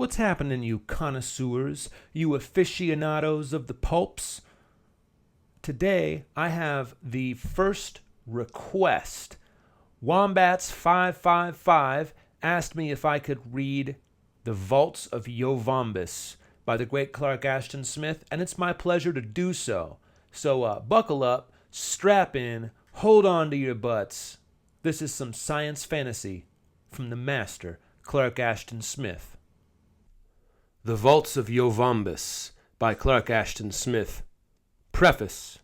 What's happening, you connoisseurs, you aficionados of the pulps? Today, I have the first request. Wombats555 asked me if I could read The Vaults of Yovambus by the great Clark Ashton Smith, and it's my pleasure to do so. So buckle up, strap in, hold on to your butts. This is some science fantasy from the master, Clark Ashton Smith. The Vaults of Yovambus by Clark Ashton Smith. Preface.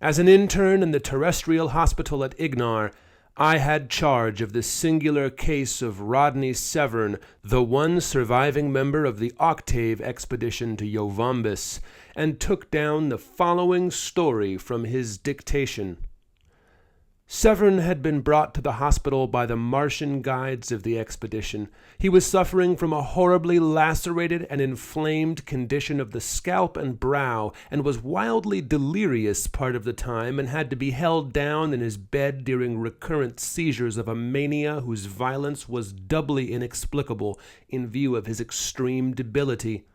As an intern in the terrestrial hospital at Ignar, I had charge of the singular case of Rodney Severn, the one surviving member of the Octave expedition to Yovambus, and took down the following story from his dictation. Severn had been brought to the hospital by the Martian guides of the expedition. He was suffering from a horribly lacerated and inflamed condition of the scalp and brow, and was wildly delirious part of the time, and had to be held down in his bed during recurrent seizures of a mania whose violence was doubly inexplicable in view of his extreme debility.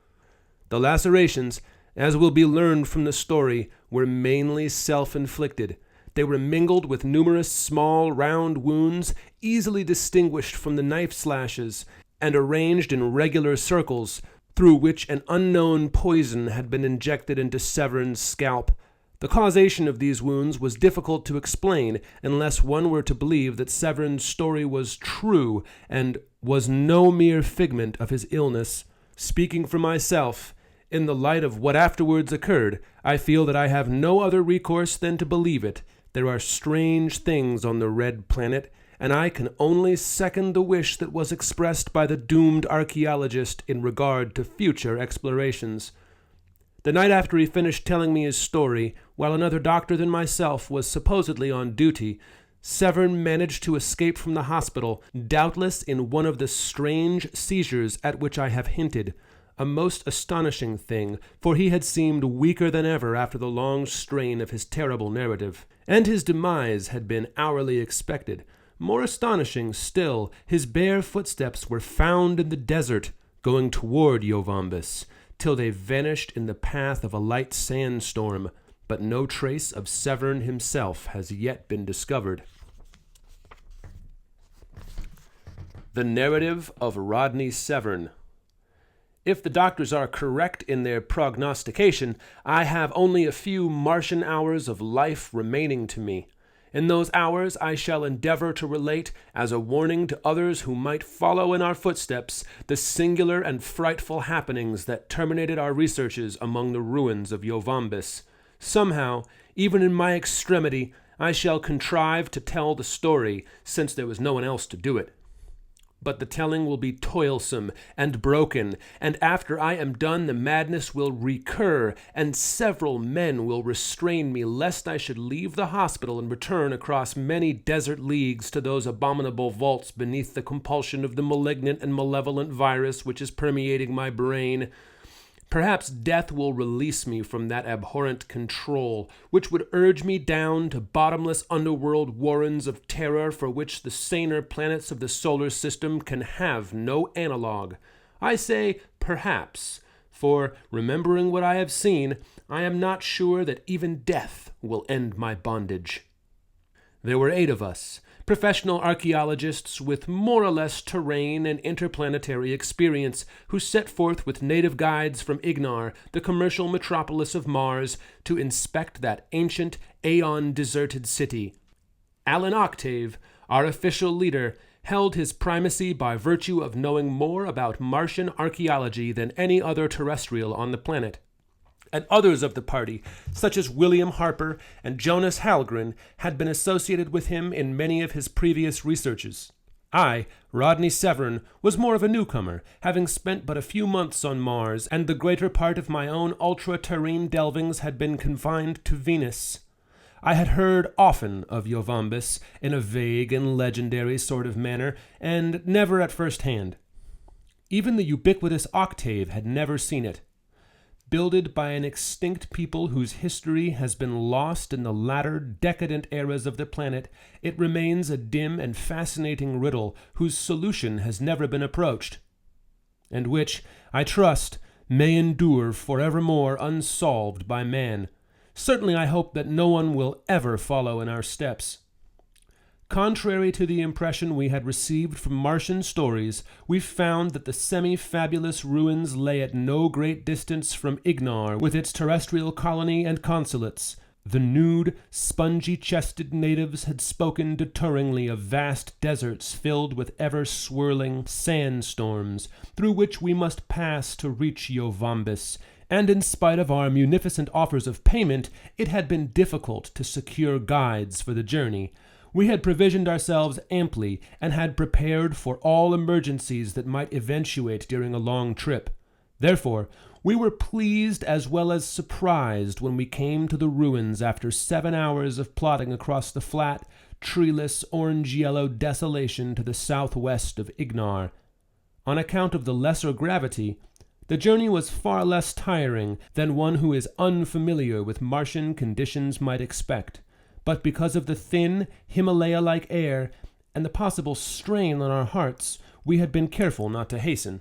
The lacerations, as will be learned from the story, were mainly self-inflicted. They were mingled with numerous small, round wounds, easily distinguished from the knife slashes, and arranged in regular circles, through which an unknown poison had been injected into Severn's scalp. The causation of these wounds was difficult to explain, unless one were to believe that Severn's story was true, and was no mere figment of his illness. Speaking for myself, in the light of what afterwards occurred, I feel that I have no other recourse than to believe it. There are strange things on the Red Planet, and I can only second the wish that was expressed by the doomed archaeologist in regard to future explorations. The night after he finished telling me his story, while another doctor than myself was supposedly on duty, Severn managed to escape from the hospital, doubtless in one of the strange seizures at which I have hinted. A most astonishing thing, for he had seemed weaker than ever after the long strain of his terrible narrative, and his demise had been hourly expected. More astonishing still, his bare footsteps were found in the desert, going toward Yovambus, till they vanished in the path of a light sandstorm, but no trace of Severn himself has yet been discovered. The Narrative of Rodney Severn. If the doctors are correct in their prognostication, I have only a few Martian hours of life remaining to me. In those hours I shall endeavor to relate, as a warning to others who might follow in our footsteps, the singular and frightful happenings that terminated our researches among the ruins of Yovambus. Somehow, even in my extremity, I shall contrive to tell the story, since there was no one else to do it. But the telling will be toilsome and broken, and after I am done the madness will recur, and several men will restrain me lest I should leave the hospital and return across many desert leagues to those abominable vaults beneath the compulsion of the malignant and malevolent virus which is permeating my brain. Perhaps death will release me from that abhorrent control, which would urge me down to bottomless underworld warrens of terror for which the saner planets of the solar system can have no analogue. I say perhaps, for, remembering what I have seen, I am not sure that even death will end my bondage. There were 8 of us, professional archaeologists with more or less terrain and interplanetary experience, who set forth with native guides from Ignar, the commercial metropolis of Mars, to inspect that ancient, aeon-deserted city. Alan Octave, our official leader, held his primacy by virtue of knowing more about Martian archaeology than any other terrestrial on the planet. And others of the party, such as William Harper and Jonas Hallgren, had been associated with him in many of his previous researches. I, Rodney Severn, was more of a newcomer, having spent but a few months on Mars, and the greater part of my own ultra-terrene delvings had been confined to Venus. I had heard often of Yovambus in a vague and legendary sort of manner, and never at first hand. Even the ubiquitous Octave had never seen it. Builded by an extinct people whose history has been lost in the latter decadent eras of the planet, it remains a dim and fascinating riddle whose solution has never been approached. and which, I trust, may endure forevermore unsolved by man. Certainly I hope that no one will ever follow in our steps. Contrary to the impression we had received from Martian stories, we found that the semi-fabulous ruins lay at no great distance from Ignar with its terrestrial colony and consulates. The nude, spongy-chested natives had spoken deterringly of vast deserts filled with ever-swirling sandstorms, through which we must pass to reach Yovambus, and in spite of our munificent offers of payment, it had been difficult to secure guides for the journey. We had provisioned ourselves amply, and had prepared for all emergencies that might eventuate during a long trip. Therefore, we were pleased as well as surprised when we came to the ruins after 7 hours of plodding across the flat, treeless, orange-yellow desolation to the southwest of Ignar. On account of the lesser gravity, the journey was far less tiring than one who is unfamiliar with Martian conditions might expect, but because of the thin, Himalaya-like air and the possible strain on our hearts, we had been careful not to hasten.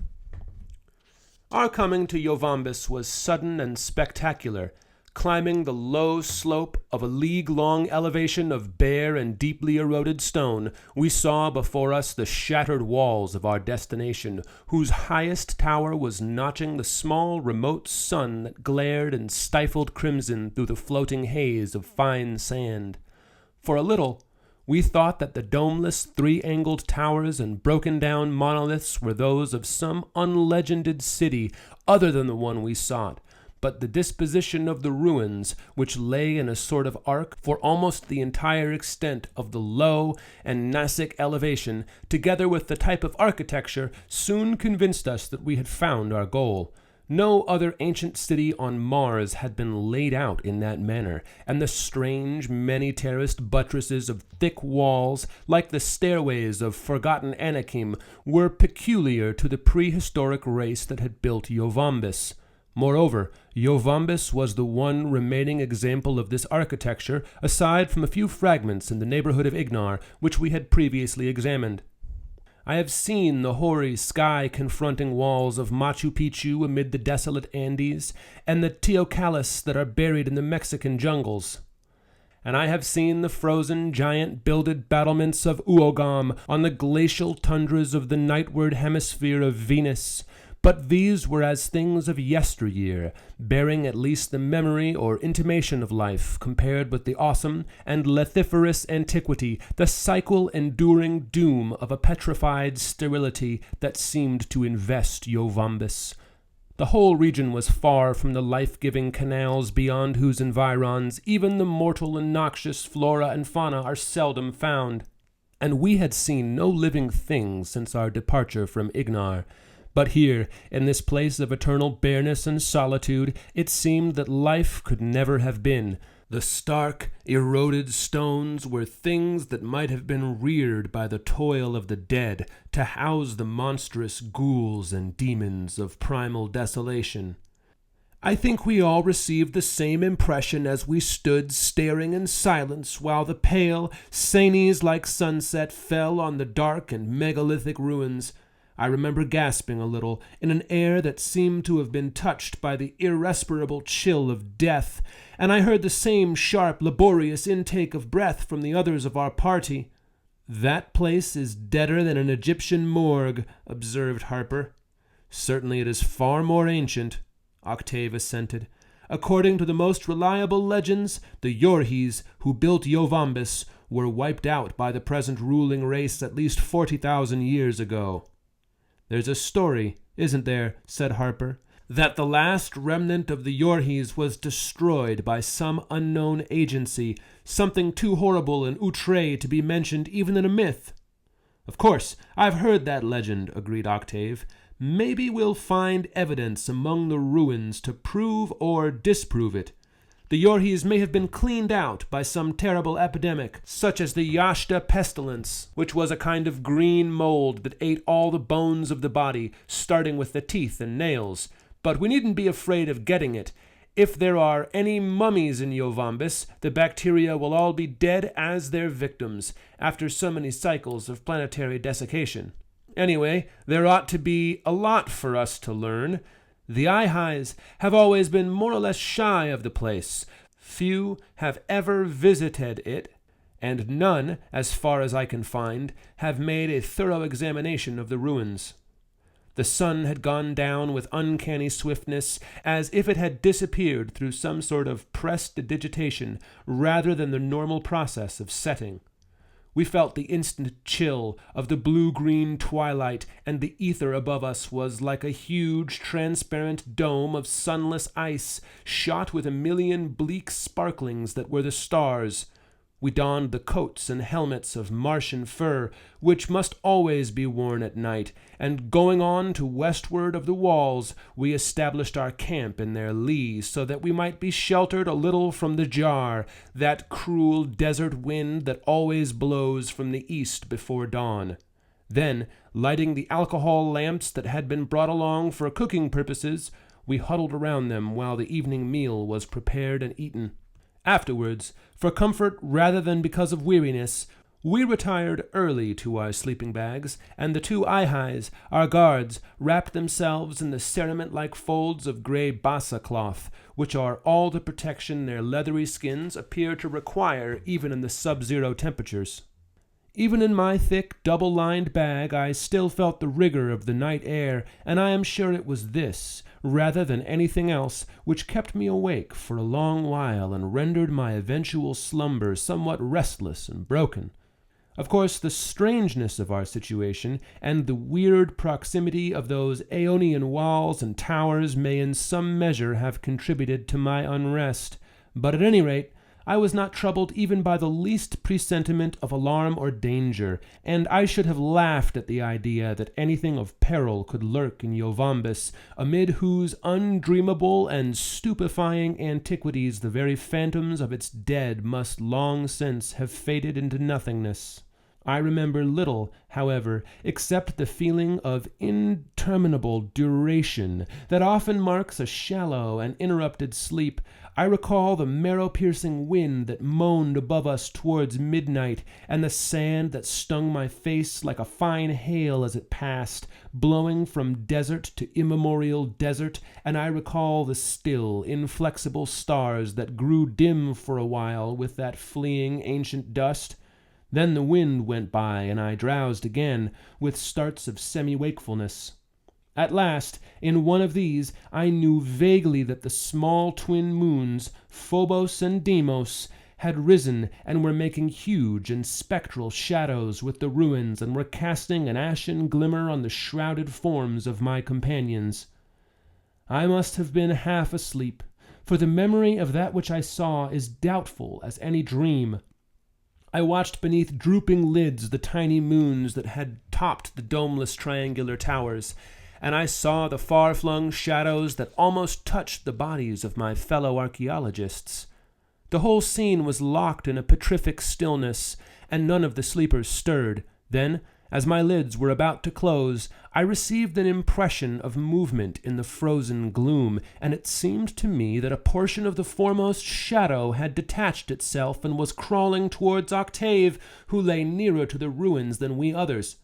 Our coming to Yovambus was sudden and spectacular. Climbing the low slope of a league-long elevation of bare and deeply eroded stone, we saw before us the shattered walls of our destination, whose highest tower was notching the small remote sun that glared and stifled crimson through the floating haze of fine sand. For a little, we thought that the domeless, three-angled towers and broken-down monoliths were those of some unlegended city other than the one we sought, but the disposition of the ruins, which lay in a sort of arc for almost the entire extent of the low and Nasic elevation, together with the type of architecture, soon convinced us that we had found our goal. No other ancient city on Mars had been laid out in that manner, and the strange, many-terraced buttresses of thick walls, like the stairways of forgotten Anakim, were peculiar to the prehistoric race that had built Yovambus. Moreover, Yovambus was the one remaining example of this architecture, aside from a few fragments in the neighborhood of Ignar, which we had previously examined. I have seen the hoary sky-confronting walls of Machu Picchu amid the desolate Andes, and the teocallis that are buried in the Mexican jungles. And I have seen the frozen, giant-builded battlements of Uogam on the glacial tundras of the nightward hemisphere of Venus. But these were as things of yesteryear, bearing at least the memory or intimation of life, compared with the awesome and lethiferous antiquity, the cycle-enduring doom of a petrified sterility that seemed to invest Yovambus. The whole region was far from the life-giving canals beyond whose environs even the mortal and noxious flora and fauna are seldom found. And we had seen no living thing since our departure from Ignar. But here, in this place of eternal bareness and solitude, it seemed that life could never have been. The stark, eroded stones were things that might have been reared by the toil of the dead to house the monstrous ghouls and demons of primal desolation. I think we all received the same impression as we stood staring in silence while the pale, Sanies-like sunset fell on the dark and megalithic ruins. I remember gasping a little, in an air that seemed to have been touched by the irrespirable chill of death, and I heard the same sharp, laborious intake of breath from the others of our party. "That place is deader than an Egyptian morgue," observed Harper. "Certainly it is far more ancient," Octave assented. "According to the most reliable legends, the Yorhis, who built Yovambus, were wiped out by the present ruling race at least 40,000 years ago." "There's a story, isn't there," said Harper, "that the last remnant of the Yorhis was destroyed by some unknown agency, something too horrible and outre to be mentioned even in a myth?" "Of course, I've heard that legend," agreed Octave. "Maybe we'll find evidence among the ruins to prove or disprove it. The Yorhis may have been cleaned out by some terrible epidemic, such as the Yashta pestilence, which was a kind of green mold that ate all the bones of the body, starting with the teeth and nails. But we needn't be afraid of getting it. If there are any mummies in Yovambus, the bacteria will all be dead as their victims, after so many cycles of planetary desiccation. Anyway, there ought to be a lot for us to learn. The Ihais have always been more or less shy of the place. Few have ever visited it, and none, as far as I can find, have made a thorough examination of the ruins. The sun had gone down with uncanny swiftness, as if it had disappeared through some sort of prestidigitation rather than the normal process of setting. We felt the instant chill of the blue-green twilight, and the ether above us was like a huge, transparent dome of sunless ice, shot with a million bleak sparklings that were the stars. We donned the coats and helmets of Martian fur, which must always be worn at night, and going on to westward of the walls, we established our camp in their lee, so that we might be sheltered a little from the jar, that cruel desert wind that always blows from the east before dawn. Then, lighting the alcohol lamps that had been brought along for cooking purposes, we huddled around them while the evening meal was prepared and eaten. Afterwards, for comfort rather than because of weariness, we retired early to our sleeping bags, and the two Ihais, our guards, wrapped themselves in the cerement-like folds of gray basa cloth, which are all the protection their leathery skins appear to require even in the sub-zero temperatures. Even in my thick, double-lined bag, I still felt the rigor of the night air, and I am sure it was this, rather than anything else, which kept me awake for a long while and rendered my eventual slumber somewhat restless and broken. Of course, the strangeness of our situation and the weird proximity of those Aeonian walls and towers may in some measure have contributed to my unrest, but at any rate, I was not troubled even by the least presentiment of alarm or danger, and I should have laughed at the idea that anything of peril could lurk in Yovambus, amid whose undreamable and stupefying antiquities the very phantoms of its dead must long since have faded into nothingness. I remember little, however, except the feeling of interminable duration that often marks a shallow and interrupted sleep. I recall the marrow-piercing wind that moaned above us towards midnight, and the sand that stung my face like a fine hail as it passed, blowing from desert to immemorial desert, and I recall the still, inflexible stars that grew dim for a while with that fleeing ancient dust. Then the wind went by, and I drowsed again, with starts of semi-wakefulness. At last, in one of these, I knew vaguely that the small twin moons, Phobos and Deimos, had risen and were making huge and spectral shadows with the ruins and were casting an ashen glimmer on the shrouded forms of my companions. I must have been half asleep, for the memory of that which I saw is doubtful as any dream. I watched beneath drooping lids the tiny moons that had topped the domeless triangular towers, and I saw the far-flung shadows that almost touched the bodies of my fellow archaeologists. The whole scene was locked in a petrific stillness, and none of the sleepers stirred. Then, as my lids were about to close, I received an impression of movement in the frozen gloom, and it seemed to me that a portion of the foremost shadow had detached itself and was crawling towards Octave, who lay nearer to the ruins than we others.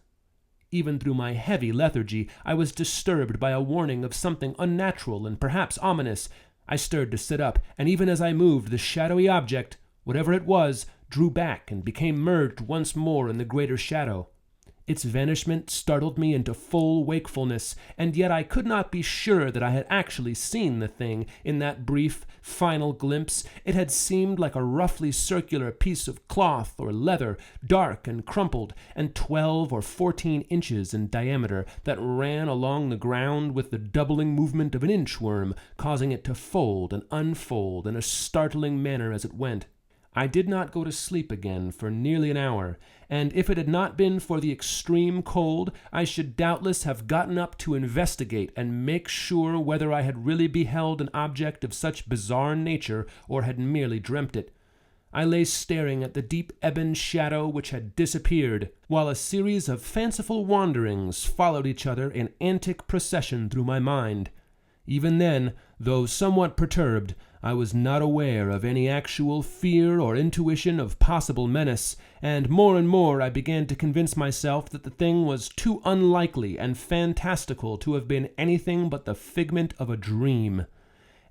Even through my heavy lethargy, I was disturbed by a warning of something unnatural and perhaps ominous. I stirred to sit up, and even as I moved, the shadowy object, whatever it was, drew back and became merged once more in the greater shadow. Its vanishment startled me into full wakefulness, and yet I could not be sure that I had actually seen the thing in that brief, final glimpse. It had seemed like a roughly circular piece of cloth or leather, dark and crumpled, and 12 or 14 inches in diameter, that ran along the ground with the doubling movement of an inchworm, causing it to fold and unfold in a startling manner as it went. I did not go to sleep again for nearly an hour, and if it had not been for the extreme cold, I should doubtless have gotten up to investigate and make sure whether I had really beheld an object of such bizarre nature or had merely dreamt it. I lay staring at the deep ebon shadow which had disappeared, while a series of fanciful wanderings followed each other in antic procession through my mind. Even then, though somewhat perturbed, I was not aware of any actual fear or intuition of possible menace, and more I began to convince myself that the thing was too unlikely and fantastical to have been anything but the figment of a dream.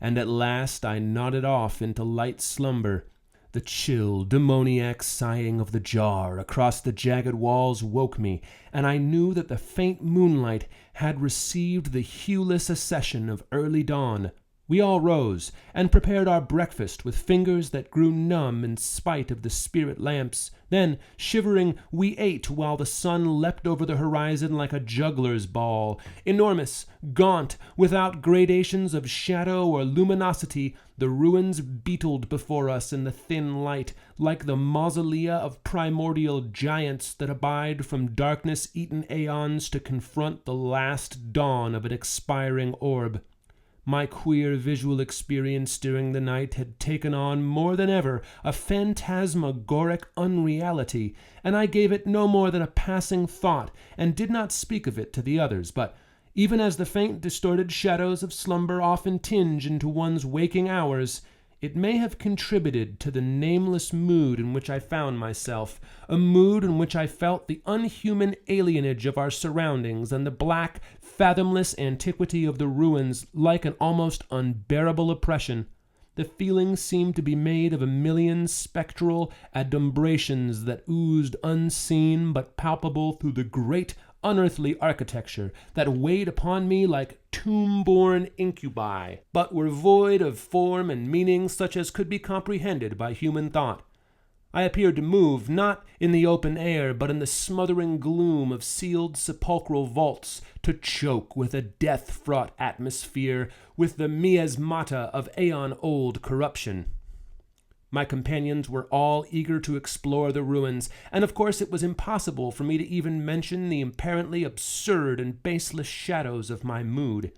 And at last I nodded off into light slumber. The chill, demoniac sighing of the jar across the jagged walls woke me, and I knew that the faint moonlight had received the hueless accession of early dawn. We all rose, and prepared our breakfast with fingers that grew numb in spite of the spirit lamps. Then, shivering, we ate while the sun leapt over the horizon like a juggler's ball. Enormous, gaunt, without gradations of shadow or luminosity, the ruins beetled before us in the thin light, like the mausolea of primordial giants that abide from darkness-eaten aeons to confront the last dawn of an expiring orb. My queer visual experience during the night had taken on more than ever a phantasmagoric unreality, and I gave it no more than a passing thought, and did not speak of it to the others. But even as the faint distorted shadows of slumber often tinge into one's waking hours, it may have contributed to the nameless mood in which I found myself, a mood in which I felt the unhuman alienage of our surroundings and the black, fathomless antiquity of the ruins like an almost unbearable oppression. The feeling seemed to be made of a million spectral adumbrations that oozed unseen but palpable through the great unearthly architecture that weighed upon me like tomb-born incubi, but were void of form and meaning such as could be comprehended by human thought. I appeared to move, not in the open air, but in the smothering gloom of sealed sepulchral vaults, to choke with a death-fraught atmosphere, with the miasmata of aeon-old corruption. My companions were all eager to explore the ruins, and of course it was impossible for me to even mention the apparently absurd and baseless shadows of my mood.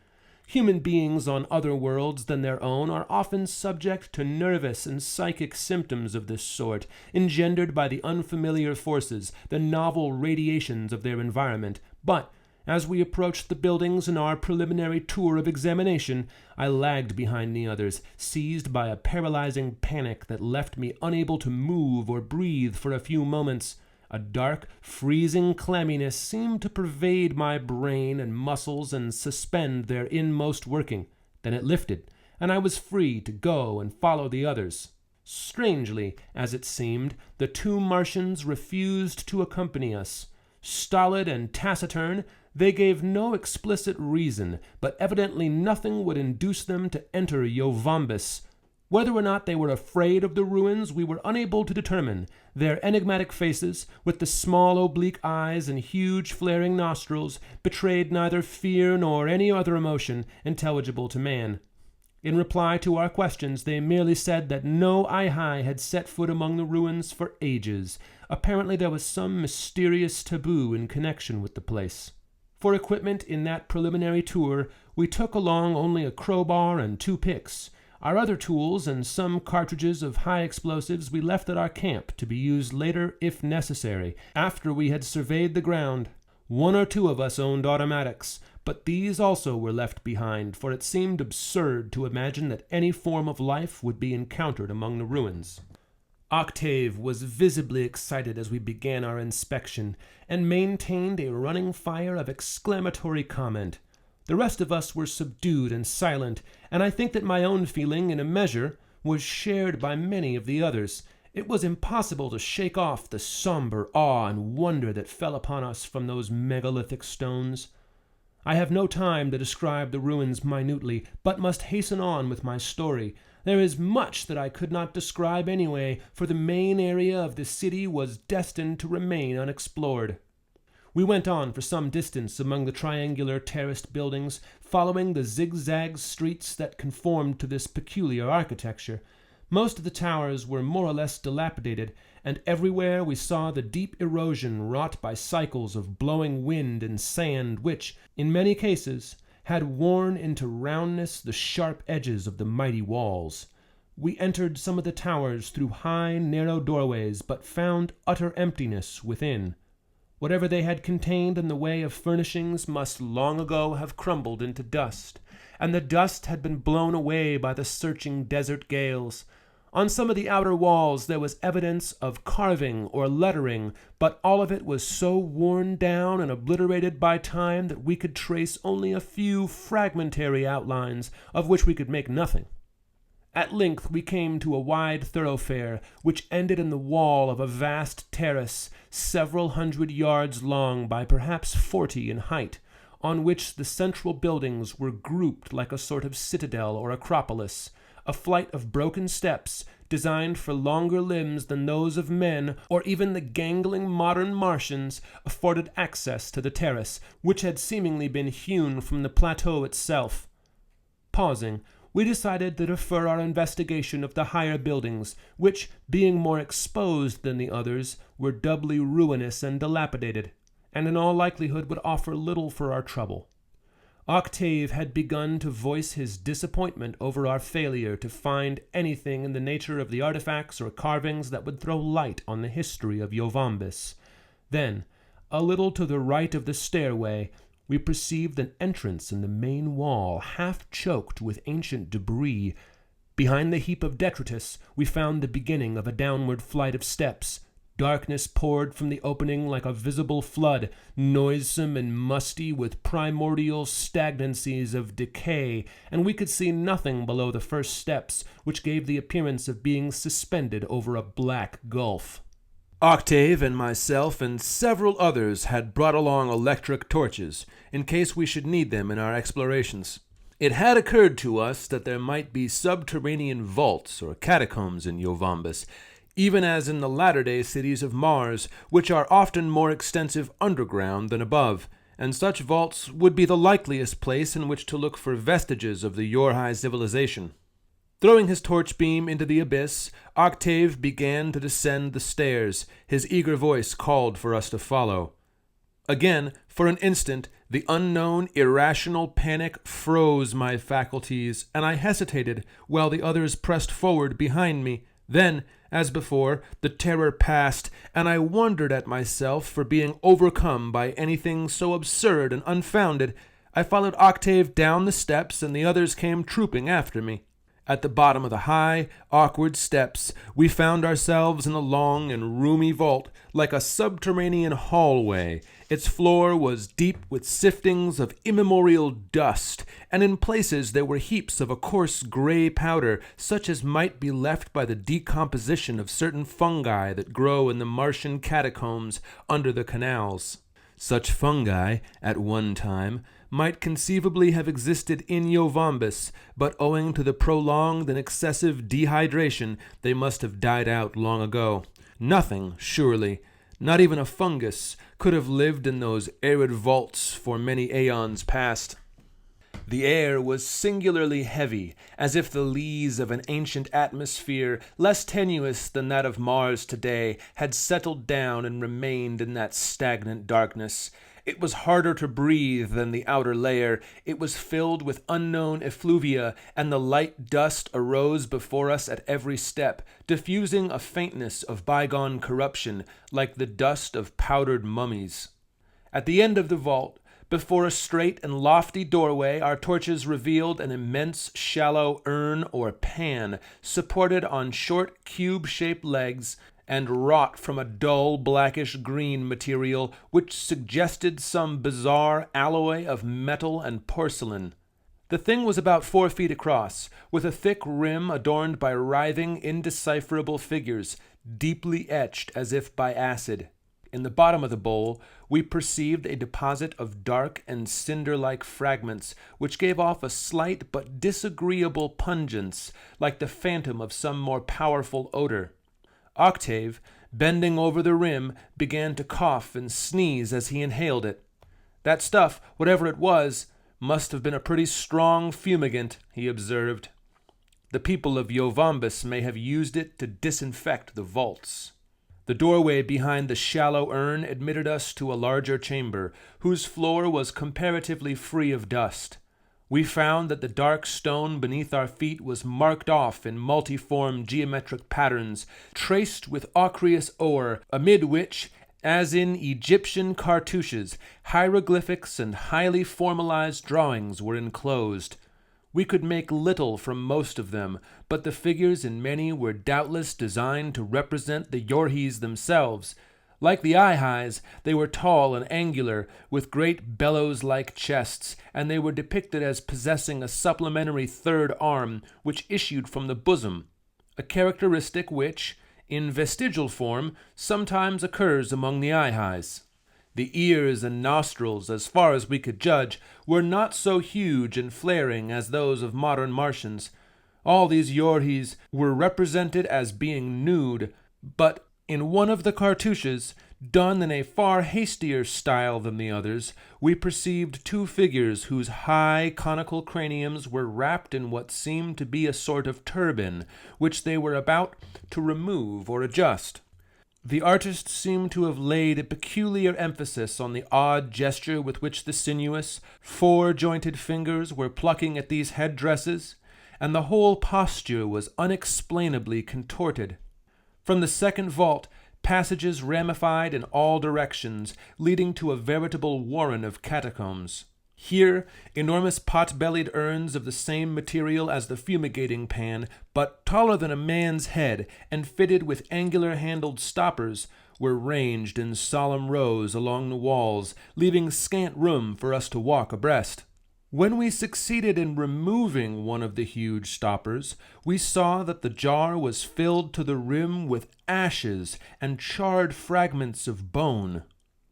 Human beings on other worlds than their own are often subject to nervous and psychic symptoms of this sort, engendered by the unfamiliar forces, the novel radiations of their environment. But as we approached the buildings in our preliminary tour of examination, I lagged behind the others, seized by a paralyzing panic that left me unable to move or breathe for a few moments. A dark, freezing clamminess seemed to pervade my brain and muscles and suspend their inmost working. Then it lifted, and I was free to go and follow the others. Strangely, as it seemed, the two Martians refused to accompany us. Stolid and taciturn, they gave no explicit reason, but evidently nothing would induce them to enter Yovambus. Whether or not they were afraid of the ruins we were unable to determine. Their enigmatic faces, with the small oblique eyes and huge flaring nostrils, betrayed neither fear nor any other emotion intelligible to man. In reply to our questions, they merely said that no Ihai had set foot among the ruins for ages. Apparently there was some mysterious taboo in connection with the place. For equipment in that preliminary tour, we took along only a crowbar and 2 picks. Our other tools and some cartridges of high explosives we left at our camp to be used later if necessary, after we had surveyed the ground. 1 or 2 of us owned automatics, but these also were left behind, for it seemed absurd to imagine that any form of life would be encountered among the ruins. Octave was visibly excited as we began our inspection, and maintained a running fire of exclamatory comment. The rest of us were subdued and silent, and I think that my own feeling, in a measure, was shared by many of the others. It was impossible to shake off the somber awe and wonder that fell upon us from those megalithic stones. I have no time to describe the ruins minutely, but must hasten on with my story. There is much that I could not describe anyway, for the main area of the city was destined to remain unexplored. We went on for some distance among the triangular terraced buildings, following the zigzag streets that conformed to this peculiar architecture. Most of the towers were more or less dilapidated, and everywhere we saw the deep erosion wrought by cycles of blowing wind and sand which, in many cases, had worn into roundness the sharp edges of the mighty walls. We entered some of the towers through high, narrow doorways, but found utter emptiness within. Whatever they had contained in the way of furnishings must long ago have crumbled into dust, and the dust had been blown away by the searching desert gales. On some of the outer walls there was evidence of carving or lettering, but all of it was so worn down and obliterated by time that we could trace only a few fragmentary outlines, of which we could make nothing. At length we came to a wide thoroughfare, which ended in the wall of a vast terrace, several hundred yards long by perhaps 40 in height, on which the central buildings were grouped like a sort of citadel or acropolis. A flight of broken steps, designed for longer limbs than those of men or even the gangling modern Martians, afforded access to the terrace, which had seemingly been hewn from the plateau itself. Pausing, we decided to defer our investigation of the higher buildings, which, being more exposed than the others, were doubly ruinous and dilapidated, and in all likelihood would offer little for our trouble. Octave had begun to voice his disappointment over our failure to find anything in the nature of the artifacts or carvings that would throw light on the history of Yovambus. Then, a little to the right of the stairway, we perceived an entrance in the main wall, half choked with ancient debris. Behind the heap of detritus, we found the beginning of a downward flight of steps. Darkness poured from the opening like a visible flood, noisome and musty with primordial stagnancies of decay, and we could see nothing below the first steps, which gave the appearance of being suspended over a black gulf. Octave and myself and several others had brought along electric torches, in case we should need them in our explorations. It had occurred to us that there might be subterranean vaults or catacombs in Yovambus, even as in the latter-day cities of Mars, which are often more extensive underground than above, and such vaults would be the likeliest place in which to look for vestiges of the Yorhai civilization. Throwing his torch beam into the abyss, Octave began to descend the stairs. His eager voice called for us to follow. Again, for an instant, the unknown, irrational panic froze my faculties, and I hesitated while the others pressed forward behind me. Then, as before, the terror passed, and I wondered at myself for being overcome by anything so absurd and unfounded. I followed Octave down the steps, and the others came trooping after me. At the bottom of the high, awkward steps, we found ourselves in a long and roomy vault, like a subterranean hallway. Its floor was deep with siftings of immemorial dust, and in places there were heaps of a coarse gray powder, such as might be left by the decomposition of certain fungi that grow in the Martian catacombs under the canals. Such fungi, at one time, might conceivably have existed in Yovambus, but owing to the prolonged and excessive dehydration, they must have died out long ago. Nothing, surely, not even a fungus, could have lived in those arid vaults for many aeons past. The air was singularly heavy, as if the lees of an ancient atmosphere, less tenuous than that of Mars today, had settled down and remained in that stagnant darkness. It was harder to breathe than the outer layer. It was filled with unknown effluvia, and the light dust arose before us at every step, diffusing a faintness of bygone corruption, like the dust of powdered mummies. At the end of the vault, before a straight and lofty doorway, our torches revealed an immense shallow urn or pan, supported on short cube-shaped legs, and wrought from a dull blackish-green material which suggested some bizarre alloy of metal and porcelain. The thing was about 4 feet across, with a thick rim adorned by writhing, indecipherable figures, deeply etched as if by acid. In the bottom of the bowl, we perceived a deposit of dark and cinder-like fragments, which gave off a slight but disagreeable pungence, like the phantom of some more powerful odor. Octave, bending over the rim, began to cough and sneeze as he inhaled it. That stuff, whatever it was, must have been a pretty strong fumigant, he observed. The people of Yovambus may have used it to disinfect the vaults. The doorway behind the shallow urn admitted us to a larger chamber, whose floor was comparatively free of dust. We found that the dark stone beneath our feet was marked off in multiform geometric patterns, traced with ochreous ore, amid which As in Egyptian cartouches, hieroglyphics and highly formalized drawings were enclosed. We could make little from most of them, but the figures in many were doubtless designed to represent the Yorhis themselves. Like the Ihais, they were tall and angular, with great bellows-like chests, and they were depicted as possessing a supplementary third arm, which issued from the bosom, a characteristic which, in vestigial form, sometimes occurs among the Ihais. The ears and nostrils, as far as we could judge, were not so huge and flaring as those of modern Martians. All these Yorhis were represented as being nude, but in one of the cartouches, done in a far hastier style than the others, we perceived two figures whose high conical craniums were wrapped in what seemed to be a sort of turban, which they were about to remove or adjust. The artist seemed to have laid a peculiar emphasis on the odd gesture with which the sinuous, four-jointed fingers were plucking at these headdresses, and the whole posture was unexplainably contorted. From the second vault, passages ramified in all directions, leading to a veritable warren of catacombs. Here, enormous pot-bellied urns of the same material as the fumigating pan, but taller than a man's head and fitted with angular-handled stoppers, were ranged in solemn rows along the walls, leaving scant room for us to walk abreast. When we succeeded in removing one of the huge stoppers, we saw that the jar was filled to the rim with ashes and charred fragments of bone.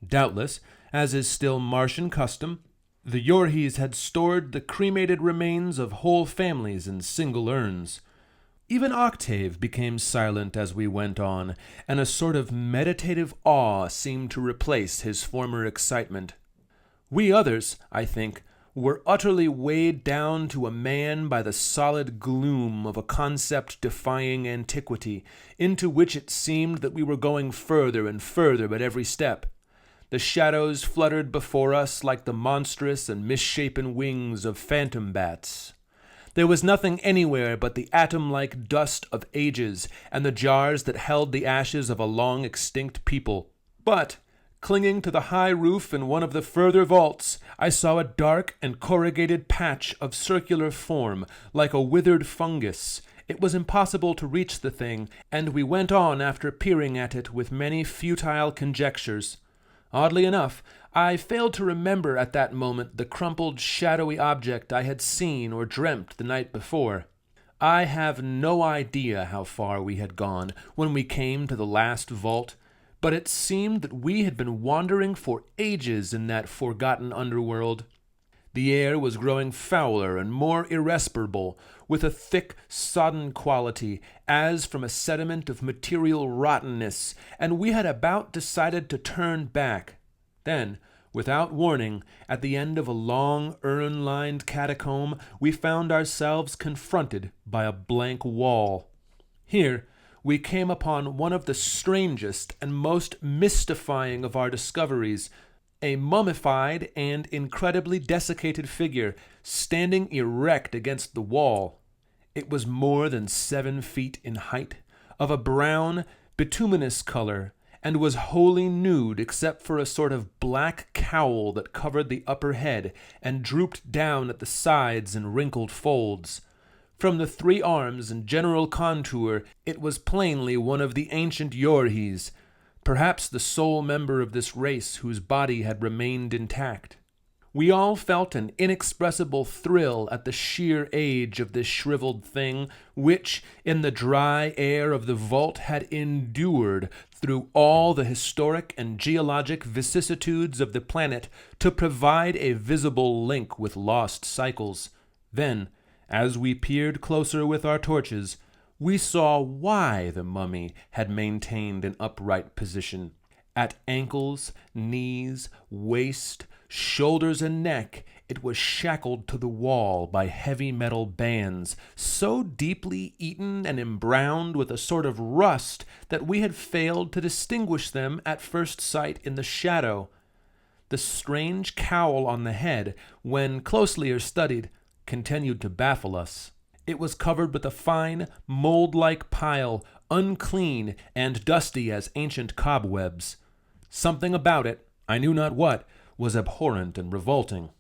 Doubtless, as is still Martian custom, the Yorhis had stored the cremated remains of whole families in single urns. Even Octave became silent as we went on, and a sort of meditative awe seemed to replace his former excitement. We others, I think, were utterly weighed down to a man by the solid gloom of a concept defying antiquity, into which it seemed that we were going further and further at every step. The shadows fluttered before us like the monstrous and misshapen wings of phantom bats. There was nothing anywhere but the atom-like dust of ages and the jars that held the ashes of a long-extinct people. But, clinging to the high roof in one of the further vaults, I saw a dark and corrugated patch of circular form, like a withered fungus. It was impossible to reach the thing, and we went on after peering at it with many futile conjectures. Oddly enough, I failed to remember at that moment the crumpled, shadowy object I had seen or dreamt the night before. I have no idea how far we had gone when we came to the last vault, but it seemed that we had been wandering for ages in that forgotten underworld. The air was growing fouler and more irrespirable, with a thick, sodden quality, as from a sediment of material rottenness, and we had about decided to turn back. Then, without warning, at the end of a long, urn-lined catacomb, we found ourselves confronted by a blank wall. Here, we came upon one of the strangest and most mystifying of our discoveries, a mummified and incredibly desiccated figure standing erect against the wall. It was more than 7 feet in height, of a brown, bituminous color, and was wholly nude except for a sort of black cowl that covered the upper head and drooped down at the sides in wrinkled folds. From the 3 arms and general contour, it was plainly one of the ancient Yorhis, perhaps the sole member of this race whose body had remained intact. We all felt an inexpressible thrill at the sheer age of this shriveled thing, which, in the dry air of the vault, had endured through all the historic and geologic vicissitudes of the planet to provide a visible link with lost cycles. Then, as we peered closer with our torches, we saw why the mummy had maintained an upright position. At ankles, knees, waist, shoulders, and neck, it was shackled to the wall by heavy metal bands, so deeply eaten and embrowned with a sort of rust that we had failed to distinguish them at first sight in the shadow. The strange cowl on the head, when closely studied, continued to baffle us. It was covered with a fine, mold-like pile, unclean and dusty as ancient cobwebs. Something about it, I knew not what, was abhorrent and revolting.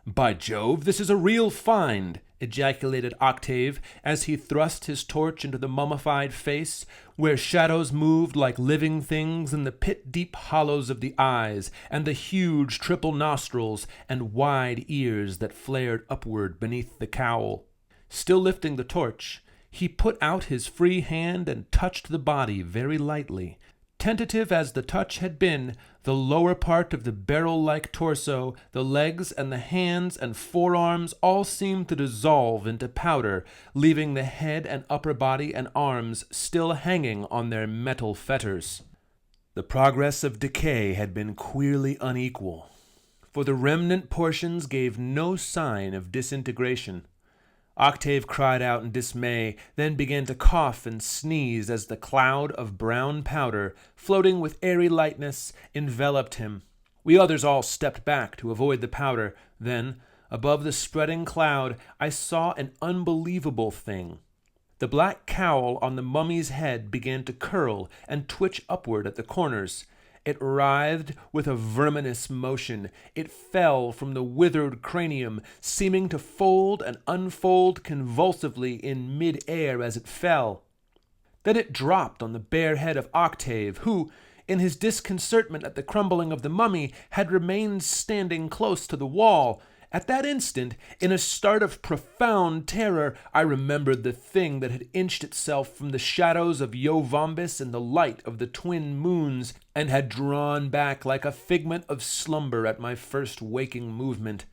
"By Jove, this is a real find!" ejaculated Octave as he thrust his torch into the mummified face, where shadows moved like living things in the pit-deep hollows of the eyes, and the huge triple nostrils and wide ears that flared upward beneath the cowl. Still lifting the torch, he put out his free hand and touched the body very lightly. Tentative as the touch had been, the lower part of the barrel-like torso, the legs and the hands and forearms all seemed to dissolve into powder, leaving the head and upper body and arms still hanging on their metal fetters. The progress of decay had been queerly unequal, for the remnant portions gave no sign of disintegration. Octave cried out in dismay, then began to cough and sneeze as the cloud of brown powder, floating with airy lightness, enveloped him. We others all stepped back to avoid the powder. Then, above the spreading cloud, I saw an unbelievable thing. The black cowl on the mummy's head began to curl and twitch upward at the corners. It writhed with a verminous motion. It fell from the withered cranium, seeming to fold and unfold convulsively in mid-air as it fell. Then it dropped on the bare head of Octave, who, in his disconcertment at the crumbling of the mummy, had remained standing close to the wall. At that instant, in a start of profound terror, I remembered the thing that had inched itself from the shadows of Yovambus in the light of the twin moons, and had drawn back like a figment of slumber at my first waking movement.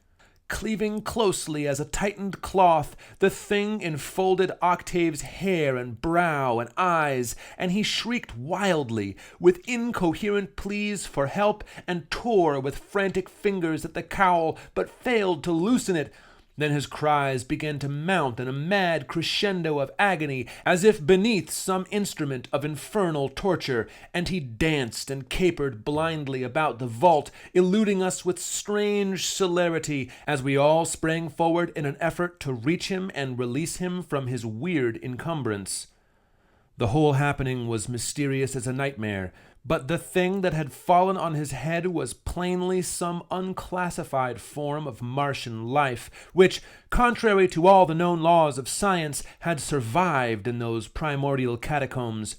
Cleaving closely as a tightened cloth, the thing enfolded Octave's hair and brow and eyes, and he shrieked wildly, with incoherent pleas for help, and tore with frantic fingers at the cowl, but failed to loosen it. Then his cries began to mount in a mad crescendo of agony, as if beneath some instrument of infernal torture, and he danced and capered blindly about the vault, eluding us with strange celerity, as we all sprang forward in an effort to reach him and release him from his weird encumbrance. The whole happening was mysterious as a nightmare, but the thing that had fallen on his head was plainly some unclassified form of Martian life, which, contrary to all the known laws of science, had survived in those primordial catacombs.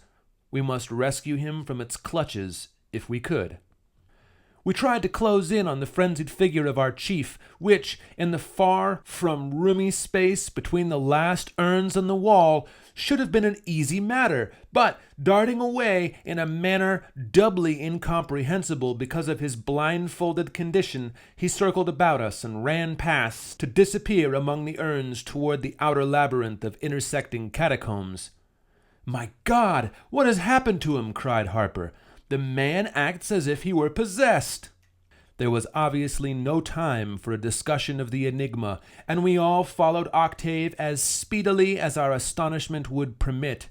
We must rescue him from its clutches if we could. We tried to close in on the frenzied figure of our chief, which, in the far from roomy space between the last urns and the wall, should have been an easy matter, but, darting away in a manner doubly incomprehensible because of his blindfolded condition, he circled about us and ran past, to disappear among the urns toward the outer labyrinth of intersecting catacombs. "My God, what has happened to him?" cried Harper. "The man acts as if he were possessed." There was obviously no time for a discussion of the enigma, and we all followed Octave as speedily as our astonishment would permit.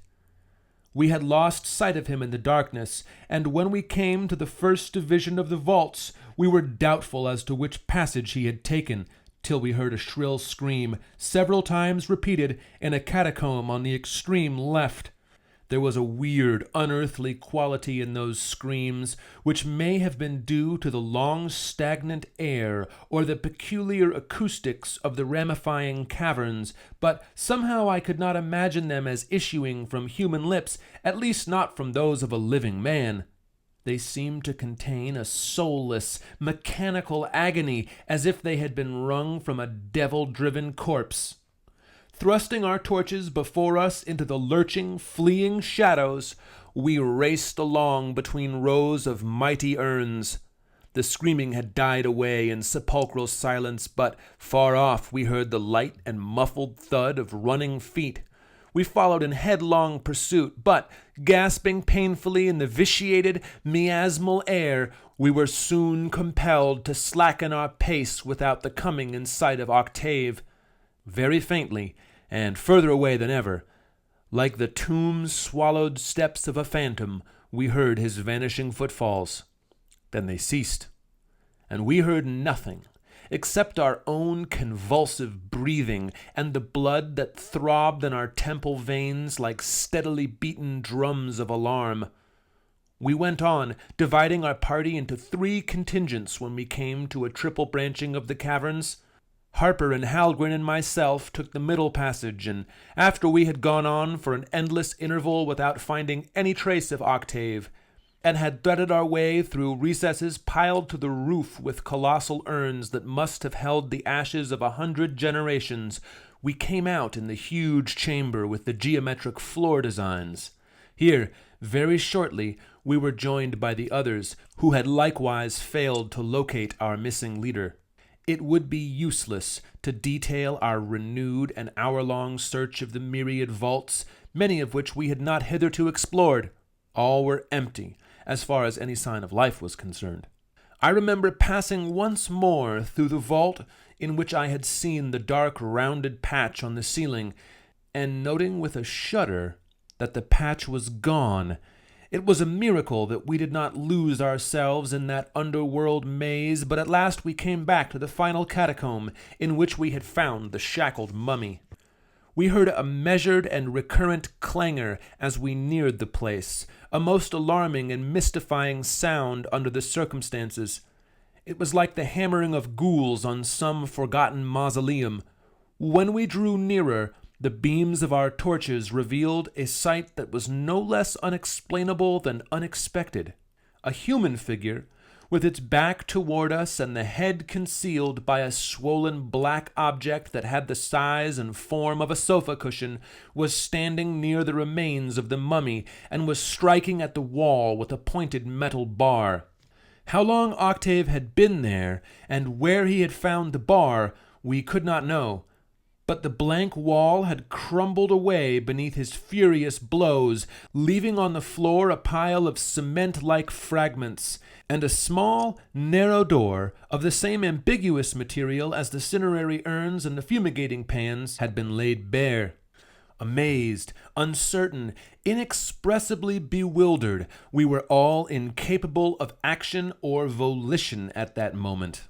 We had lost sight of him in the darkness, and when we came to the first division of the vaults, we were doubtful as to which passage he had taken, till we heard a shrill scream, several times repeated, in a catacomb on the extreme left. There was a weird, unearthly quality in those screams, which may have been due to the long stagnant air or the peculiar acoustics of the ramifying caverns, but somehow I could not imagine them as issuing from human lips, at least not from those of a living man. They seemed to contain a soulless, mechanical agony, as if they had been wrung from a devil-driven corpse. Thrusting our torches before us into the lurching, fleeing shadows, we raced along between rows of mighty urns. The screaming had died away in sepulchral silence, but far off we heard the light and muffled thud of running feet. We followed in headlong pursuit, but, gasping painfully in the vitiated, miasmal air, we were soon compelled to slacken our pace without the coming in sight of Octave. Very faintly, and further away than ever, like the tomb-swallowed steps of a phantom, we heard his vanishing footfalls. Then they ceased, and we heard nothing except our own convulsive breathing and the blood that throbbed in our temple veins like steadily beaten drums of alarm. We went on, dividing our party into 3 contingents when we came to a triple branching of the caverns. Harper and Halgren and myself took the middle passage, and after we had gone on for an endless interval without finding any trace of Octave, and had threaded our way through recesses piled to the roof with colossal urns that must have held the ashes of 100 generations, we came out in the huge chamber with the geometric floor designs. Here, very shortly, we were joined by the others, who had likewise failed to locate our missing leader. It would be useless to detail our renewed and hour-long search of the myriad vaults, many of which we had not hitherto explored. All were empty, as far as any sign of life was concerned. I remember passing once more through the vault in which I had seen the dark rounded patch on the ceiling, and noting with a shudder that the patch was gone. It was a miracle that we did not lose ourselves in that underworld maze, but at last we came back to the final catacomb in which we had found the shackled mummy. We heard a measured and recurrent clangor as we neared the place, a most alarming and mystifying sound under the circumstances. It was like the hammering of ghouls on some forgotten mausoleum. When we drew nearer, the beams of our torches revealed a sight that was no less unexplainable than unexpected. A human figure, with its back toward us and the head concealed by a swollen black object that had the size and form of a sofa cushion, was standing near the remains of the mummy and was striking at the wall with a pointed metal bar. How long Octave had been there, and where he had found the bar, we could not know. But the blank wall had crumbled away beneath his furious blows, leaving on the floor a pile of cement-like fragments, and a small, narrow door of the same ambiguous material as the cinerary urns and the fumigating pans had been laid bare. Amazed, uncertain, inexpressibly bewildered, we were all incapable of action or volition at that moment.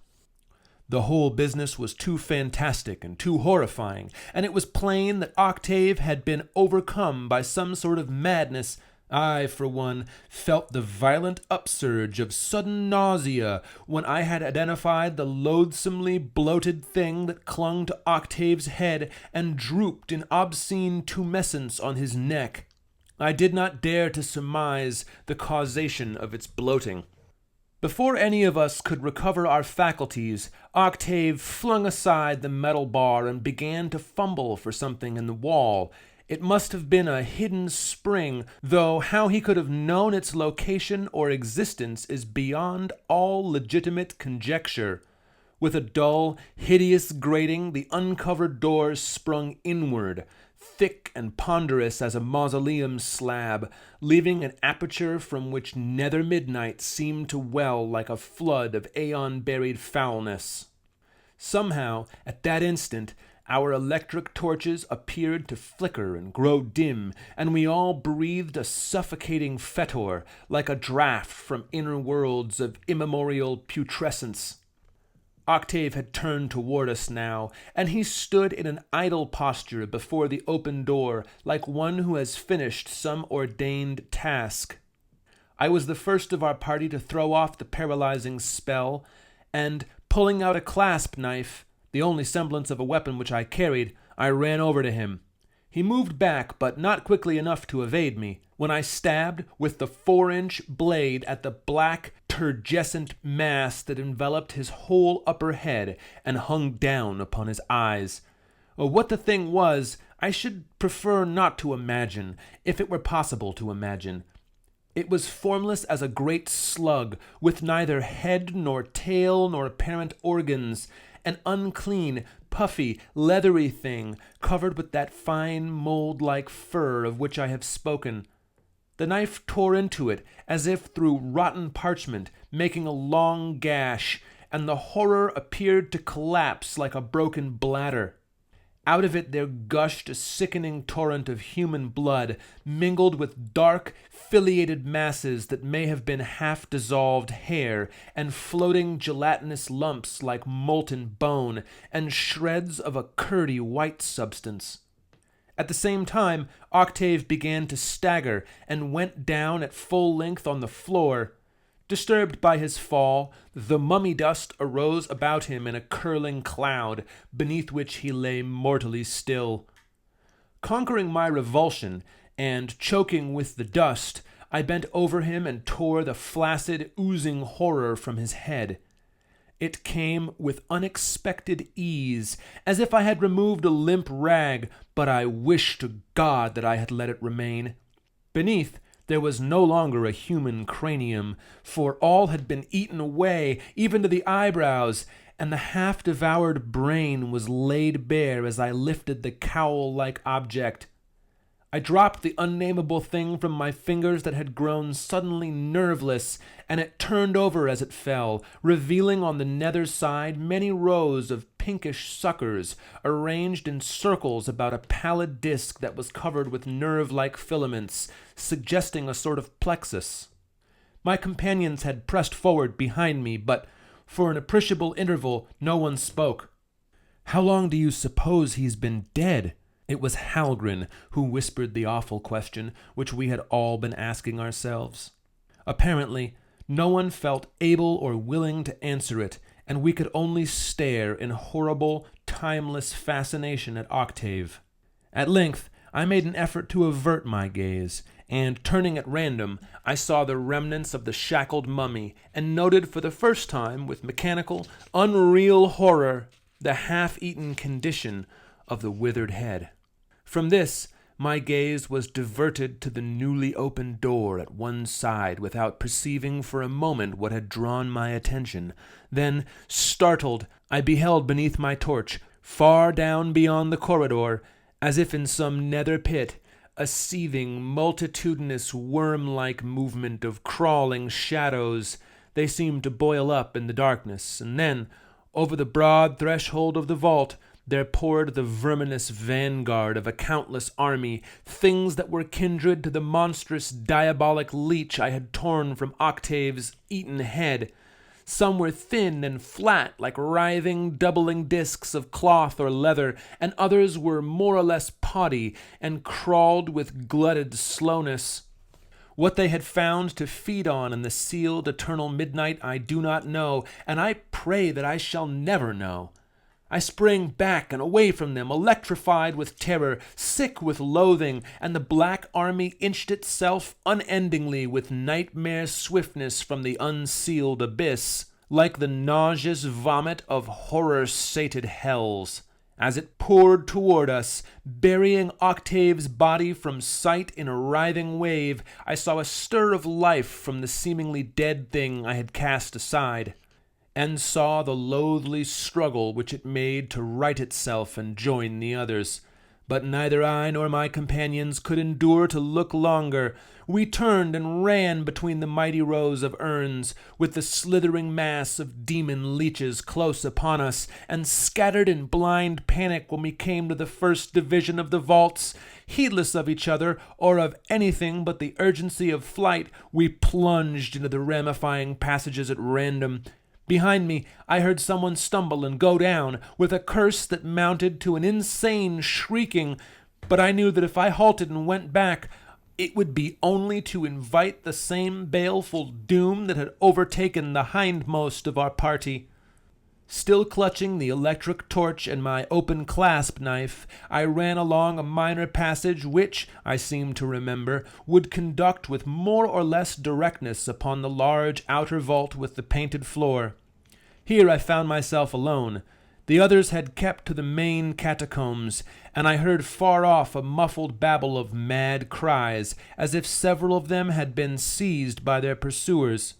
The whole business was too fantastic and too horrifying, and it was plain that Octave had been overcome by some sort of madness. I, for one, felt the violent upsurge of sudden nausea when I had identified the loathsomely bloated thing that clung to Octave's head and drooped in obscene tumescence on his neck. I did not dare to surmise the causation of its bloating. Before any of us could recover our faculties, Octave flung aside the metal bar and began to fumble for something in the wall. It must have been a hidden spring, though how he could have known its location or existence is beyond all legitimate conjecture. With a dull, hideous grating, the uncovered doors sprung inward, thick and ponderous as a mausoleum slab, leaving an aperture from which nether midnight seemed to well like a flood of aeon-buried foulness. Somehow, at that instant, our electric torches appeared to flicker and grow dim, and we all breathed a suffocating fetor, like a draught from inner worlds of immemorial putrescence. Octave had turned toward us now, and he stood in an idle posture before the open door, like one who has finished some ordained task. I was the first of our party to throw off the paralyzing spell, and, pulling out a clasp knife, the only semblance of a weapon which I carried, I ran over to him. He moved back, but not quickly enough to evade me, when I stabbed with the 4-inch blade at the black, turgescent mass that enveloped his whole upper head and hung down upon his eyes. What the thing was, I should prefer not to imagine, if it were possible to imagine. It was formless as a great slug, with neither head nor tail nor apparent organs, an unclean, puffy, leathery thing, covered with that fine mold-like fur of which I have spoken. The knife tore into it, as if through rotten parchment, making a long gash, and the horror appeared to collapse like a broken bladder. Out of it there gushed a sickening torrent of human blood, mingled with dark, filiated masses that may have been half-dissolved hair, and floating gelatinous lumps like molten bone, and shreds of a curdy white substance. At the same time, Octave began to stagger and went down at full length on the floor. Disturbed by his fall, the mummy dust arose about him in a curling cloud, beneath which he lay mortally still. Conquering my revulsion, and choking with the dust, I bent over him and tore the flaccid, oozing horror from his head. It came with unexpected ease, as if I had removed a limp rag, but I wished to God that I had let it remain. Beneath, there was no longer a human cranium, for all had been eaten away, even to the eyebrows, and the half-devoured brain was laid bare as I lifted the cowl-like object. I dropped the unnameable thing from my fingers that had grown suddenly nerveless, and it turned over as it fell, revealing on the nether side many rows of pinkish suckers, arranged in circles about a pallid disk that was covered with nerve-like filaments, suggesting a sort of plexus. My companions had pressed forward behind me, but for an appreciable interval no one spoke. "How long do you suppose he's been dead?" It was Halgren who whispered the awful question which we had all been asking ourselves. Apparently, no one felt able or willing to answer it, and we could only stare in horrible, timeless fascination at Octave. At length, I made an effort to avert my gaze, and turning at random, I saw the remnants of the shackled mummy, and noted for the first time, with mechanical, unreal horror, the half-eaten condition of the withered head. From this, my gaze was diverted to the newly opened door at one side without perceiving for a moment what had drawn my attention. Then, startled, I beheld beneath my torch, far down beyond the corridor, as if in some nether pit, a seething, multitudinous, worm-like movement of crawling shadows. They seemed to boil up in the darkness, and then, over the broad threshold of the vault, there poured the verminous vanguard of a countless army, things that were kindred to the monstrous diabolic leech I had torn from Octave's eaten head. Some were thin and flat, like writhing, doubling discs of cloth or leather, and others were more or less poddy, and crawled with glutted slowness. What they had found to feed on in the sealed eternal midnight I do not know, and I pray that I shall never know. I sprang back and away from them, electrified with terror, sick with loathing, and the black army inched itself unendingly with nightmare swiftness from the unsealed abyss, like the nauseous vomit of horror-sated hells. As it poured toward us, burying Octave's body from sight in a writhing wave, I saw a stir of life from the seemingly dead thing I had cast aside, and saw the loathly struggle which it made to right itself and join the others. But neither I nor my companions could endure to look longer. We turned and ran between the mighty rows of urns, with the slithering mass of demon leeches close upon us, and scattered in blind panic when we came to the first division of the vaults. Heedless of each other, or of anything but the urgency of flight, we plunged into the ramifying passages at random. Behind me, I heard someone stumble and go down, with a curse that mounted to an insane shrieking, but I knew that if I halted and went back, it would be only to invite the same baleful doom that had overtaken the hindmost of our party. Still clutching the electric torch and my open clasp knife, I ran along a minor passage which, I seem to remember, would conduct with more or less directness upon the large outer vault with the painted floor. Here I found myself alone. The others had kept to the main catacombs, and I heard far off a muffled babble of mad cries, as if several of them had been seized by their pursuers.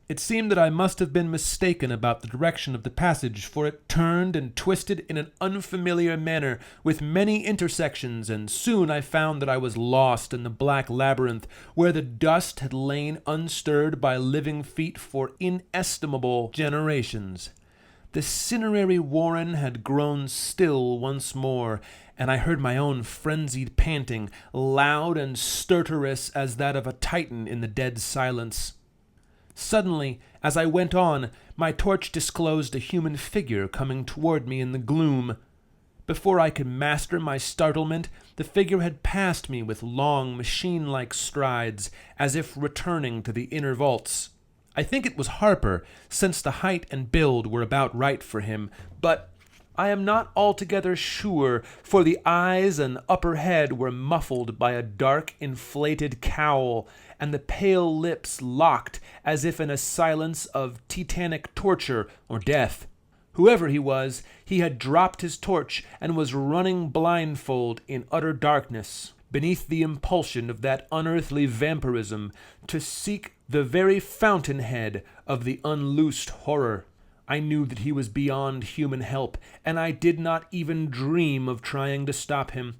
It seemed that I must have been mistaken about the direction of the passage, for it turned and twisted in an unfamiliar manner, with many intersections, and soon I found that I was lost in the black labyrinth, where the dust had lain unstirred by living feet for inestimable generations. The cinerary warren had grown still once more, and I heard my own frenzied panting, loud and stertorous as that of a Titan in the dead silence. Suddenly, as I went on, my torch disclosed a human figure coming toward me in the gloom. Before I could master my startlement, the figure had passed me with long, machine-like strides, as if returning to the inner vaults. I think it was Harper, since the height and build were about right for him, but I am not altogether sure, for the eyes and upper head were muffled by a dark, inflated cowl, and the pale lips locked as if in a silence of tetanic torture or death. Whoever he was, he had dropped his torch and was running blindfold in utter darkness, beneath the impulsion of that unearthly vampirism, to seek the very fountainhead of the unloosed horror. I knew that he was beyond human help, and I did not even dream of trying to stop him.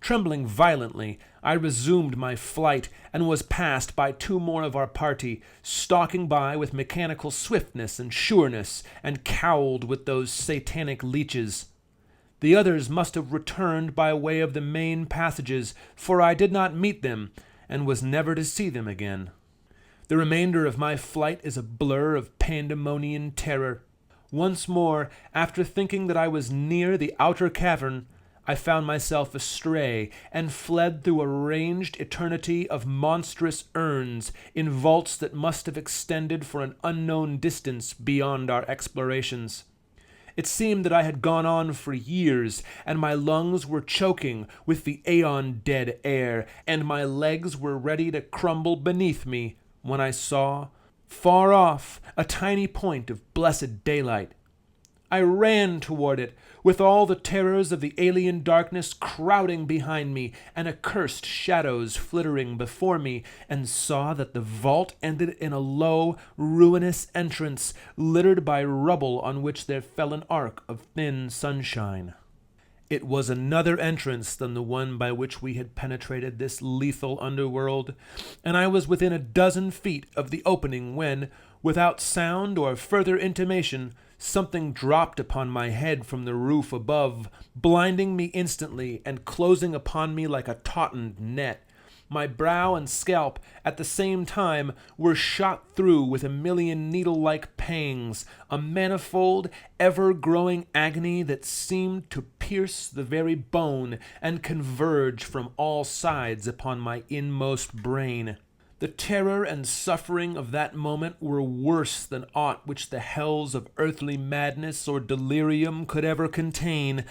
Trembling violently, I resumed my flight, and was passed by 2 more of our party, stalking by with mechanical swiftness and sureness, and cowled with those satanic leeches. The others must have returned by way of the main passages, for I did not meet them, and was never to see them again. The remainder of my flight is a blur of pandemonian terror. Once more, after thinking that I was near the outer cavern, I found myself astray, and fled through a ranged eternity of monstrous urns in vaults that must have extended for an unknown distance beyond our explorations. It seemed that I had gone on for years, and my lungs were choking with the aeon-dead air, and my legs were ready to crumble beneath me, when I saw, far off, a tiny point of blessed daylight. I ran toward it, with all the terrors of the alien darkness crowding behind me, and accursed shadows flittering before me, and saw that the vault ended in a low, ruinous entrance, littered by rubble on which there fell an arc of thin sunshine. It was another entrance than the one by which we had penetrated this lethal underworld, and I was within a dozen feet of the opening when, without sound or further intimation, something dropped upon my head from the roof above, blinding me instantly and closing upon me like a tautened net. My brow and scalp, at the same time, were shot through with a million needle-like pangs, a manifold, ever-growing agony that seemed to pierce the very bone and converge from all sides upon my inmost brain. The terror and suffering of that moment were worse than aught which the hells of earthly madness or delirium could ever contain.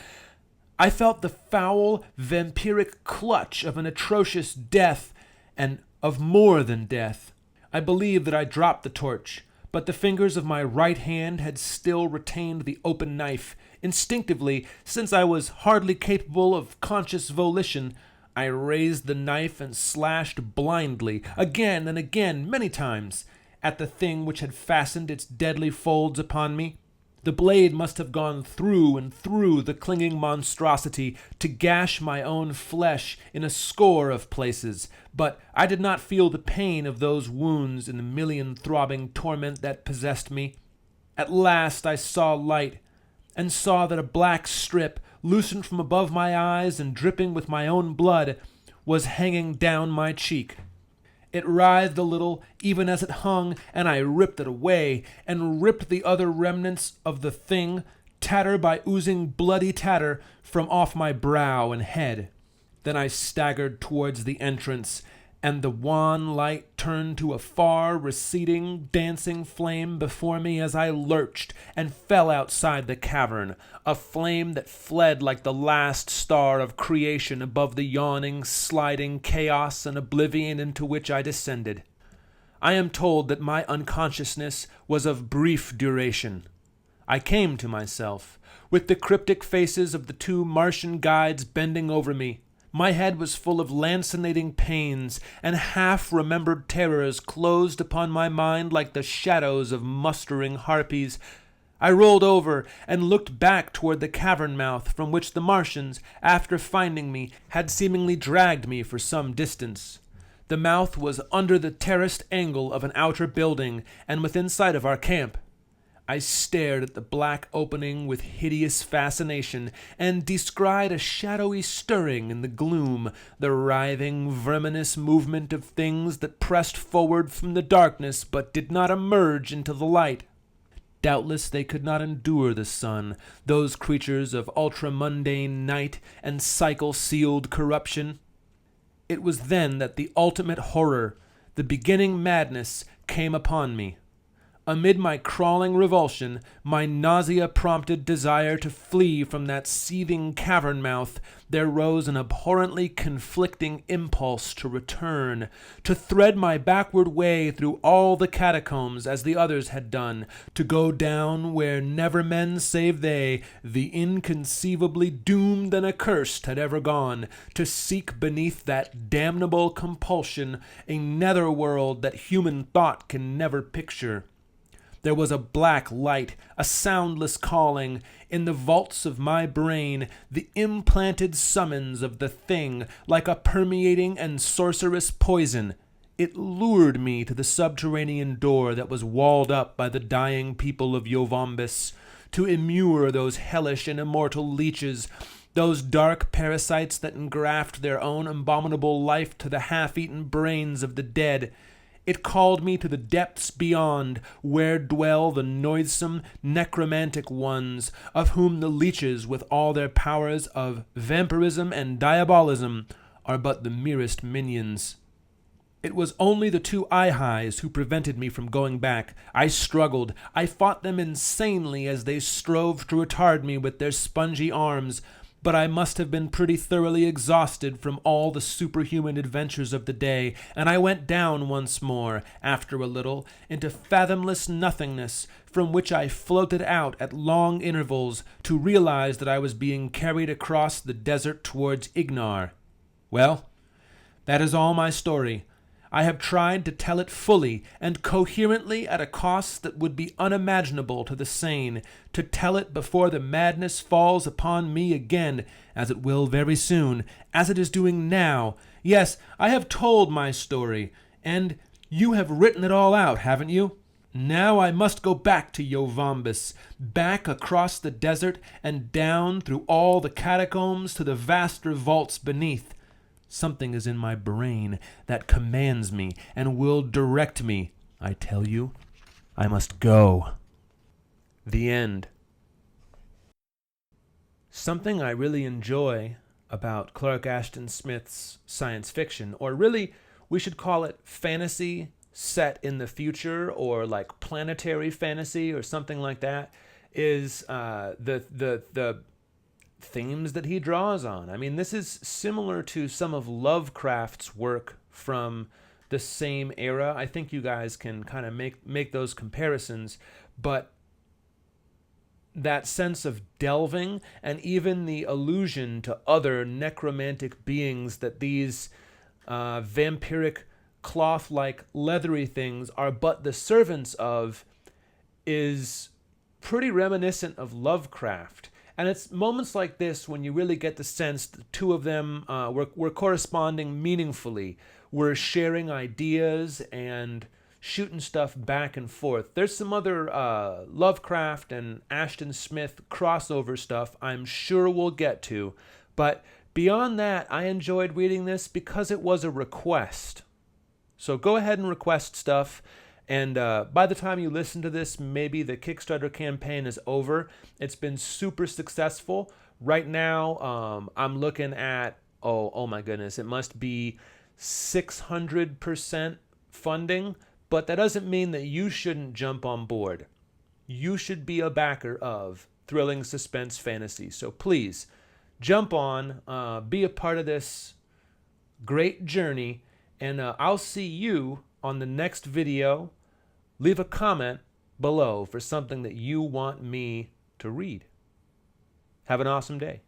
I felt the foul, vampiric clutch of an atrocious death, and of more than death. I believe that I dropped the torch, but the fingers of my right hand had still retained the open knife. Instinctively, since I was hardly capable of conscious volition, I raised the knife and slashed blindly, again and again, many times, at the thing which had fastened its deadly folds upon me. The blade must have gone through and through the clinging monstrosity to gash my own flesh in a score of places, but I did not feel the pain of those wounds in the million throbbing torment that possessed me. At last I saw light, and saw that a black strip, loosened from above my eyes and dripping with my own blood, was hanging down my cheek. It writhed a little, even as it hung, and I ripped it away, and ripped the other remnants of the thing, tatter by oozing bloody tatter, from off my brow and head. Then I staggered towards the entrance, and the wan light turned to a far receding, dancing flame before me as I lurched and fell outside the cavern, a flame that fled like the last star of creation above the yawning, sliding chaos and oblivion into which I descended. I am told that my unconsciousness was of brief duration. I came to myself, with the cryptic faces of the 2 Martian guides bending over me. My head was full of lancinating pains, and half-remembered terrors closed upon my mind like the shadows of mustering harpies. I rolled over and looked back toward the cavern mouth from which the Martians, after finding me, had seemingly dragged me for some distance. The mouth was under the terraced angle of an outer building, and within sight of our camp. I stared at the black opening with hideous fascination, and descried a shadowy stirring in the gloom, the writhing, verminous movement of things that pressed forward from the darkness but did not emerge into the light. Doubtless they could not endure the sun, those creatures of ultramundane night and cycle-sealed corruption. It was then that the ultimate horror, the beginning madness, came upon me. Amid my crawling revulsion, my nausea-prompted desire to flee from that seething cavern mouth, there rose an abhorrently conflicting impulse to return, to thread my backward way through all the catacombs as the others had done, to go down where never men save they, the inconceivably doomed and accursed, had ever gone, to seek beneath that damnable compulsion a nether-world that human thought can never picture. There was a black light, a soundless calling, in the vaults of my brain, the implanted summons of the thing, like a permeating and sorcerous poison. It lured me to the subterranean door that was walled up by the dying people of Yovambus, to immure those hellish and immortal leeches, those dark parasites that engraft their own abominable life to the half-eaten brains of the dead. It called me to the depths beyond, where dwell the noisome, necromantic ones, of whom the leeches, with all their powers of vampirism and diabolism, are but the merest minions. It was only the two eye-highs who prevented me from going back. I struggled. I fought them insanely as they strove to retard me with their spongy arms, but I must have been pretty thoroughly exhausted from all the superhuman adventures of the day, and I went down once more, after a little, into fathomless nothingness, from which I floated out at long intervals to realize that I was being carried across the desert towards Ignar. Well, that is all my story. I have tried to tell it fully and coherently at a cost that would be unimaginable to the sane, to tell it before the madness falls upon me again, as it will very soon, as it is doing now. Yes, I have told my story, and you have written it all out, haven't you? Now I must go back to Yovambus, back across the desert and down through all the catacombs to the vaster vaults beneath. Something is in my brain that commands me and will direct me. I tell you, I must go. The end. Something I really enjoy about Clark Ashton Smith's science fiction, or really, we should call it fantasy set in the future, or like planetary fantasy or something like that, is the themes that he draws on. I mean, this is similar to some of Lovecraft's work from the same era. I think you guys can kind of make those comparisons, but that sense of delving and even the allusion to other necromantic beings that these vampiric cloth-like leathery things are but the servants of is pretty reminiscent of Lovecraft. And it's moments like this when you really get the sense the two of them were corresponding meaningfully. We're sharing ideas and shooting stuff back and forth. There's some other Lovecraft and Ashton Smith crossover stuff I'm sure we'll get to. But beyond that, I enjoyed reading this because it was a request. So go ahead and request stuff. And by the time you listen to this, maybe the Kickstarter campaign is over. It's been super successful. Right now, I'm looking at, oh my goodness, it must be 600% funding. But that doesn't mean that you shouldn't jump on board. You should be a backer of thrilling suspense fantasy. So please, jump on, be a part of this great journey, and I'll see you on the next video. Leave a comment below for something that you want me to read. Have an awesome day.